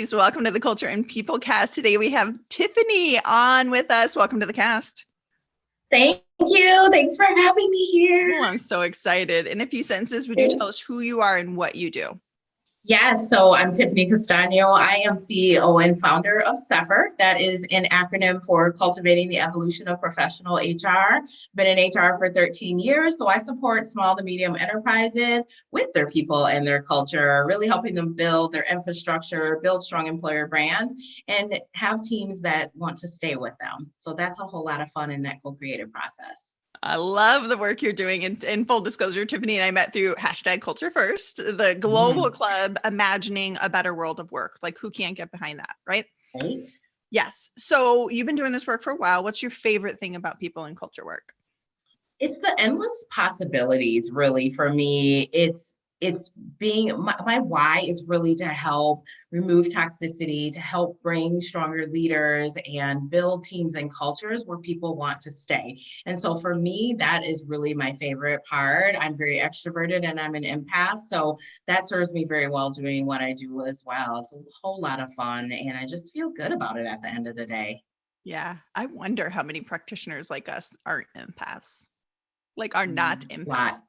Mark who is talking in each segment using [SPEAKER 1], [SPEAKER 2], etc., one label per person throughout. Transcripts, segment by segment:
[SPEAKER 1] ladies. Welcome to the Culture and People Cast. Today we have Tiffany on with us. Welcome to the cast.
[SPEAKER 2] Thank you. Thanks for having me here.
[SPEAKER 1] Oh, I'm so excited. In a few sentences, would you tell us who you are and what you do?
[SPEAKER 2] Yes, so I'm Tiffany Castano. I am CEO and founder of SEFR. That is an acronym for Cultivating the Evolution of Professional HR. Been in HR for 13 years, so I support small to medium enterprises with their people and their culture, really helping them build their infrastructure, build strong employer brands, and have teams that want to stay with them. So that's a whole lot of fun in that co-creative process.
[SPEAKER 1] I love the work you're doing. And in full disclosure, Tiffany and I met through #CultureFirst, the global club imagining a better world of work. Like, who can't get behind that, right?
[SPEAKER 2] Right.
[SPEAKER 1] Yes. So you've been doing this work for a while. What's your favorite thing about people in culture work?
[SPEAKER 2] It's the endless possibilities, really, for me. It's being my why is really to help remove toxicity, to help bring stronger leaders and build teams and cultures where people want to stay. And so for me, that is really my favorite part. I'm very extroverted and I'm an empath. So that serves me very well doing what I do as well. It's a whole lot of fun and I just feel good about it at the end of the day.
[SPEAKER 1] Yeah. I wonder how many practitioners like us aren't empaths, like are not empaths.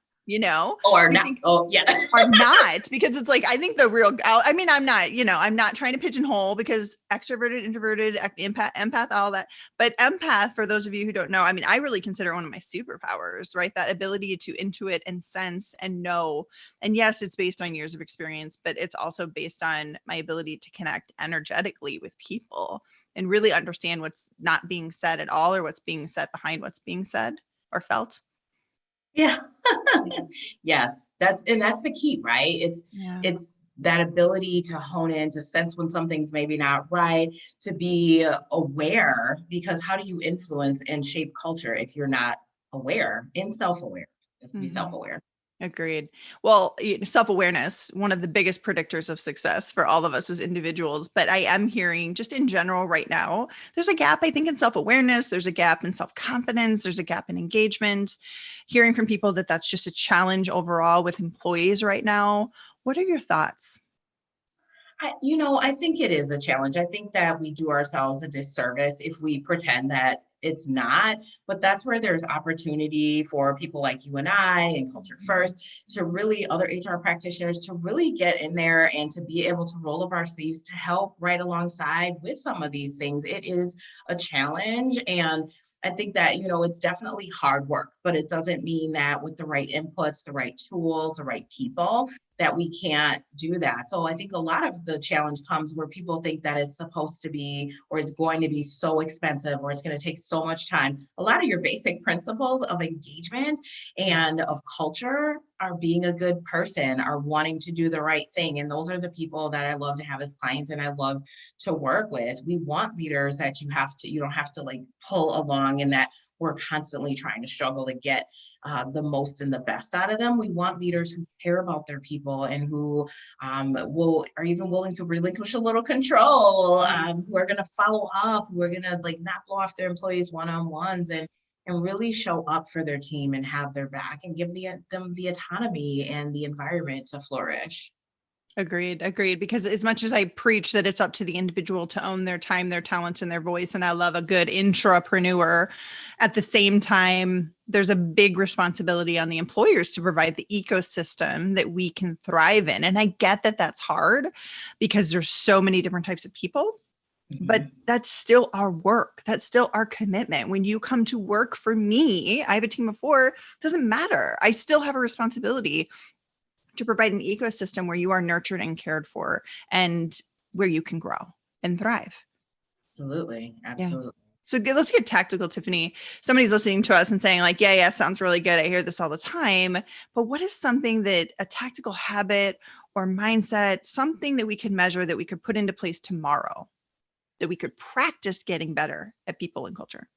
[SPEAKER 2] Or not.
[SPEAKER 1] Are not, because it's like, I think the real, I mean, I'm not trying to pigeonhole, because extroverted, introverted, empath, all that, but empath, for those of you who don't know, I mean, I really consider one of my superpowers, right? That ability to intuit and sense and know. And yes, it's based on years of experience, but it's also based on my ability to connect energetically with people and really understand what's not being said at all, or what's being said behind what's being said or felt.
[SPEAKER 2] Yeah. Yes, that's the key, right? It's that ability to hone in, to sense when something's maybe not right, to be aware, because how do you influence and shape culture if you're not aware and self-aware? You have to be self-aware.
[SPEAKER 1] Agreed. Well, self-awareness, one of the biggest predictors of success for all of us as individuals. But I am hearing, just in general right now, there's a gap, I think, in self-awareness. There's a gap in self-confidence. There's a gap in engagement. Hearing from people that that's just a challenge overall with employees right now. What are your thoughts?
[SPEAKER 2] I think it is a challenge. I think that we do ourselves a disservice if we pretend that it's not, but that's where there's opportunity for people like you and I and Culture First to really, other HR practitioners, to really get in there and to be able to roll up our sleeves to help right alongside with some of these things. It is a challenge, and I think that, it's definitely hard work, but it doesn't mean that with the right inputs, the right tools, the right people, that we can't do that. So I think a lot of the challenge comes where people think that it's supposed to be, or it's going to be so expensive, or it's going to take so much time. A lot of your basic principles of engagement and of culture are being a good person, are wanting to do the right thing. And those are the people that I love to have as clients and I love to work with. We want leaders that you don't have to like pull along, and that we're constantly trying to struggle to get the most and the best out of them. We want leaders who care about their people and who are even willing to relinquish a little control, who are going to follow up, who are going to like not blow off their employees one-on-ones, and really show up for their team and have their back and give them the autonomy and the environment to flourish.
[SPEAKER 1] Agreed. Because as much as I preach that it's up to the individual to own their time, their talents, and their voice, and I love a good intrapreneur, at the same time, there's a big responsibility on the employers to provide the ecosystem that we can thrive in. And I get that that's hard because there's so many different types of people, but that's still our work. That's still our commitment. When you come to work for me, I have a team of 4, it doesn't matter. I still have a responsibility to provide an ecosystem where you are nurtured and cared for, and where you can grow and thrive.
[SPEAKER 2] Absolutely.
[SPEAKER 1] Yeah. So let's get tactical, Tiffany. Somebody's listening to us and saying like, yeah, sounds really good. I hear this all the time. But what is something that a tactical habit or mindset, something that we could measure, that we could put into place tomorrow, that we could practice getting better at people and culture?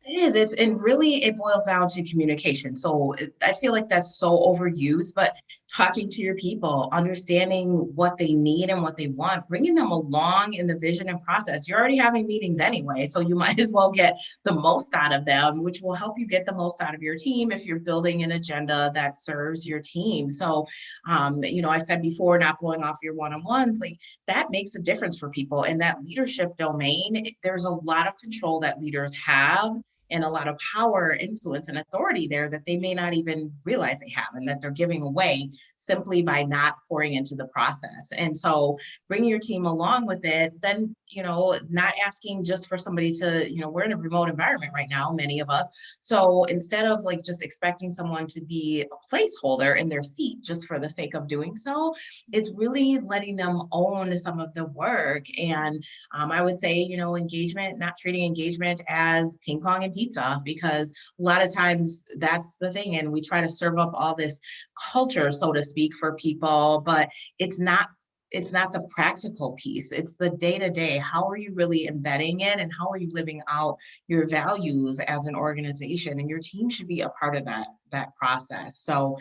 [SPEAKER 2] And really it boils down to communication. So I feel like that's so overused, but talking to your people, understanding what they need and what they want, bringing them along in the vision and process. You're already having meetings anyway, so you might as well get the most out of them, which will help you get the most out of your team if you're building an agenda that serves your team. So, I said before, not blowing off your one-on-ones, like that makes a difference for people in that leadership domain. There's a lot of control that leaders have and a lot of power, influence, and authority there that they may not even realize they have and that they're giving away simply by not pouring into the process. And so bringing your team along with it, then, not asking just for somebody to, we're in a remote environment right now, many of us. So instead of like just expecting someone to be a placeholder in their seat just for the sake of doing so, it's really letting them own some of the work. And I would say, engagement, not treating engagement as ping pong and pizza, because a lot of times that's the thing. And we try to serve up all this culture, so to speak, for people, but it's not the practical piece. It's the day-to-day. How are you really embedding it? And how are you living out your values as an organization? And your team should be a part of that process. So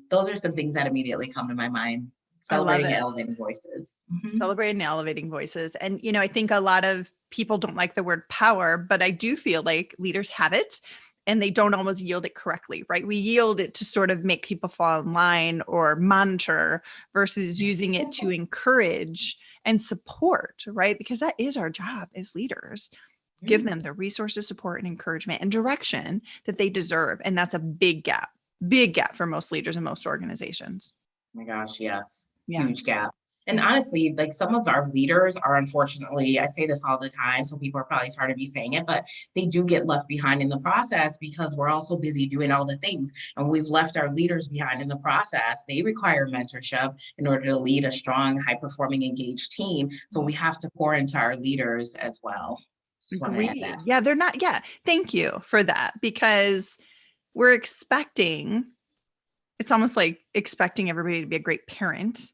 [SPEAKER 2] those are some things that immediately come to my mind. Celebrating and elevating voices.
[SPEAKER 1] Celebrating and elevating voices. And, I think a lot of people don't like the word power, but I do feel like leaders have it and they don't always yield it correctly, right? We yield it to sort of make people fall in line or monitor versus using it to encourage and support, right? Because that is our job as leaders. Give them the resources, support, and encouragement and direction that they deserve. And that's a big gap for most leaders and most organizations.
[SPEAKER 2] Oh my gosh, yes.
[SPEAKER 1] Yeah.
[SPEAKER 2] Huge gap. And honestly, like some of our leaders are, unfortunately, I say this all the time, so people are probably tired of me saying it, but they do get left behind in the process because we're all so busy doing all the things. And we've left our leaders behind in the process. They require mentorship in order to lead a strong, high-performing, engaged team. So we have to pour into our leaders as well.
[SPEAKER 1] Agreed. Yeah, they're not. Yeah. Thank you for that, because we're expecting, it's almost like expecting everybody to be a great parent.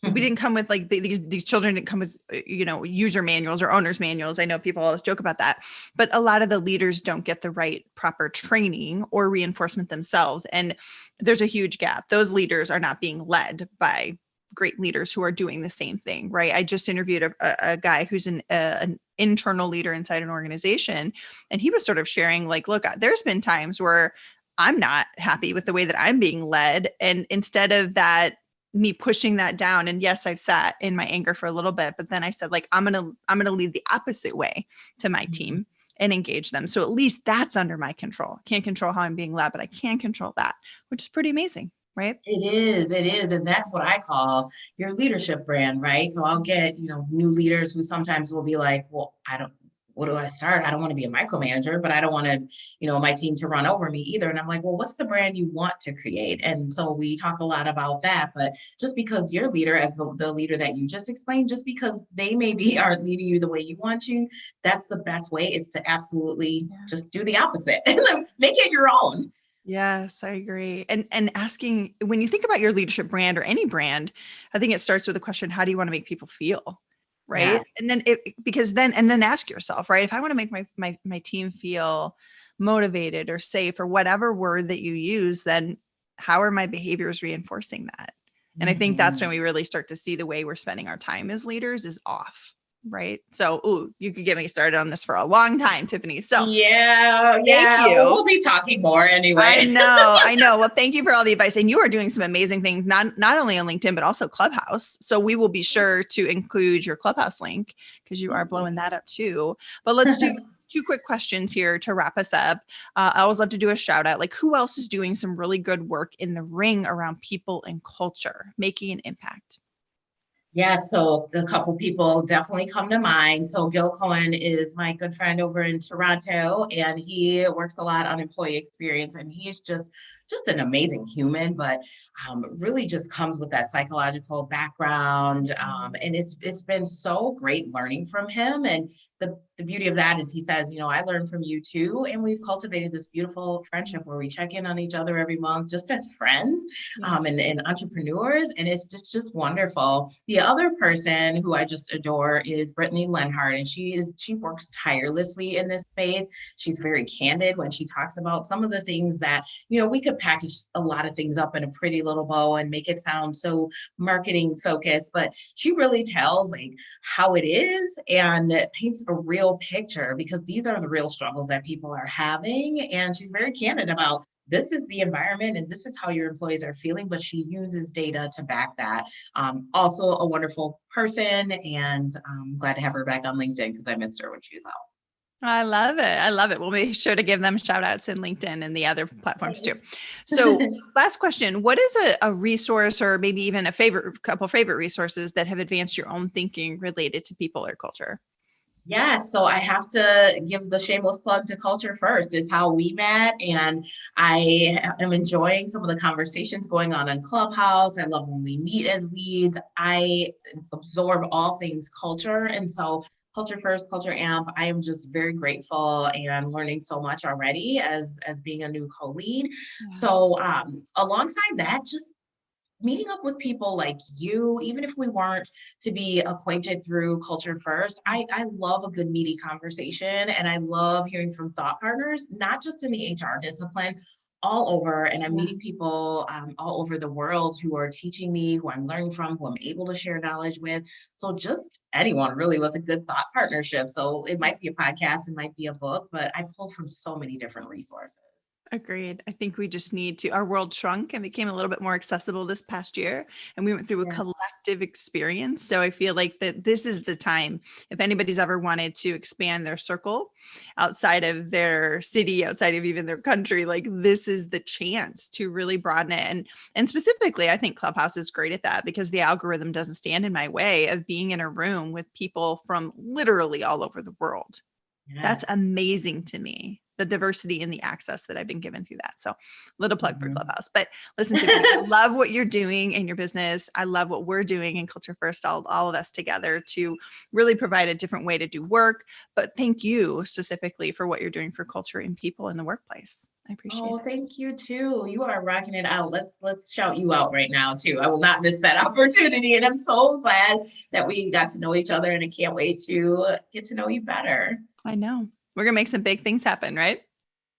[SPEAKER 1] We didn't come with like these children didn't come with, user manuals or owner's manuals. I know people always joke about that, but a lot of the leaders don't get the right proper training or reinforcement themselves. And there's a huge gap. Those leaders are not being led by great leaders who are doing the same thing, right? I just interviewed a guy who's an internal leader inside an organization. And he was sort of sharing like, look, there's been times where I'm not happy with the way that I'm being led. And instead of that, me pushing that down. And yes, I've sat in my anger for a little bit, but then I said, like, I'm going to lead the opposite way to my team and engage them. So at least that's under my control. Can't control how I'm being led, but I can control that, which is pretty amazing, right?
[SPEAKER 2] It is. And that's what I call your leadership brand, right? So I'll get, new leaders who sometimes will be like, well, what do I start? I don't want to be a micromanager, but I don't want to, my team to run over me either. And I'm like, well, what's the brand you want to create? And so we talk a lot about that, but just because your leader, as the leader that you just explained, just because they maybe aren't leading you the way you want to, that's the best way, is to absolutely just do the opposite and make it your own.
[SPEAKER 1] Yes, I agree. And asking, when you think about your leadership brand or any brand, I think it starts with the question, how do you want to make people feel? Right.
[SPEAKER 2] Yes.
[SPEAKER 1] And then ask yourself, right, if I want to make my team feel motivated or safe or whatever word that you use, then how are my behaviors reinforcing that? And I think that's when we really start to see the way we're spending our time as leaders is off. Right. So, you could get me started on this for a long time, Tiffany. So
[SPEAKER 2] thank you. We'll be talking more anyway.
[SPEAKER 1] I know. Well, thank you for all the advice. And you are doing some amazing things, not only on LinkedIn, but also Clubhouse. So we will be sure to include your Clubhouse link because you are blowing that up too. But let's do 2 quick questions here to wrap us up. I always love to do a shout out, like who else is doing some really good work in the ring around people and culture, making an impact?
[SPEAKER 2] Yeah, so a couple people definitely come to mind. So Gil Cohen is my good friend over in Toronto, and he works a lot on employee experience, and he is just an amazing human, but really just comes with that psychological background. And it's been so great learning from him. And the beauty of that is he says, I learned from you too. And we've cultivated this beautiful friendship where we check in on each other every month, just as friends, and entrepreneurs. And it's just wonderful. The other person who I just adore is Brittany Lenhart. And she works tirelessly in this space. She's very candid when she talks about some of the things that, we could package a lot of things up in a pretty little bow and make it sound so marketing focused, but she really tells like how it is and paints a real picture, because these are the real struggles that people are having. And she's very candid about, this is the environment and this is how your employees are feeling, but she uses data to back that. Also a wonderful person, and I'm glad to have her back on LinkedIn because I missed her when she was out.
[SPEAKER 1] I love it. I love it. We'll make sure to give them shout outs in LinkedIn and the other platforms too. So last question, what is a resource or maybe even a couple favorite resources that have advanced your own thinking related to people or culture?
[SPEAKER 2] Yeah, so I have to give the shameless plug to Culture First. It's how we met, and I am enjoying some of the conversations going on Clubhouse. I love when we meet as leads. I absorb all things culture, and so Culture First, Culture Amp, I am just very grateful and learning so much already as being a new co-lead.
[SPEAKER 1] Yeah.
[SPEAKER 2] So alongside that, just meeting up with people like you, even if we weren't to be acquainted through Culture First, I love a good meaty conversation, and I love hearing from thought partners, not just in the HR discipline, all over. And I'm meeting people all over the world who are teaching me, who I'm learning from, who I'm able to share knowledge with. So just anyone really with a good thought partnership. So it might be a podcast, it might be a book, but I pull from so many different resources.
[SPEAKER 1] Agreed. I think we just need to, our world shrunk and became a little bit more accessible this past year. And we went through a collective experience. So I feel like that this is the time, if anybody's ever wanted to expand their circle outside of their city, outside of even their country, like this is the chance to really broaden it. And specifically, I think Clubhouse is great at that because the algorithm doesn't stand in my way of being in a room with people from literally all over the world. That's amazing to me, the diversity and the access that I've been given through that. So little plug for Clubhouse, but listen to me. I love what you're doing in your business. I love what we're doing in Culture First, all of us together to really provide a different way to do work. But thank you specifically for what you're doing for culture and people in the workplace. I appreciate it.
[SPEAKER 2] Thank you too. You are rocking it out. Let's shout you out right now too. I will not miss that opportunity. And I'm so glad that we got to know each other, and I can't wait to get to know you better.
[SPEAKER 1] I know. We're going to make some big things happen, right?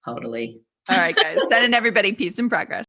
[SPEAKER 2] Totally.
[SPEAKER 1] All right, guys. Sending everybody peace and progress.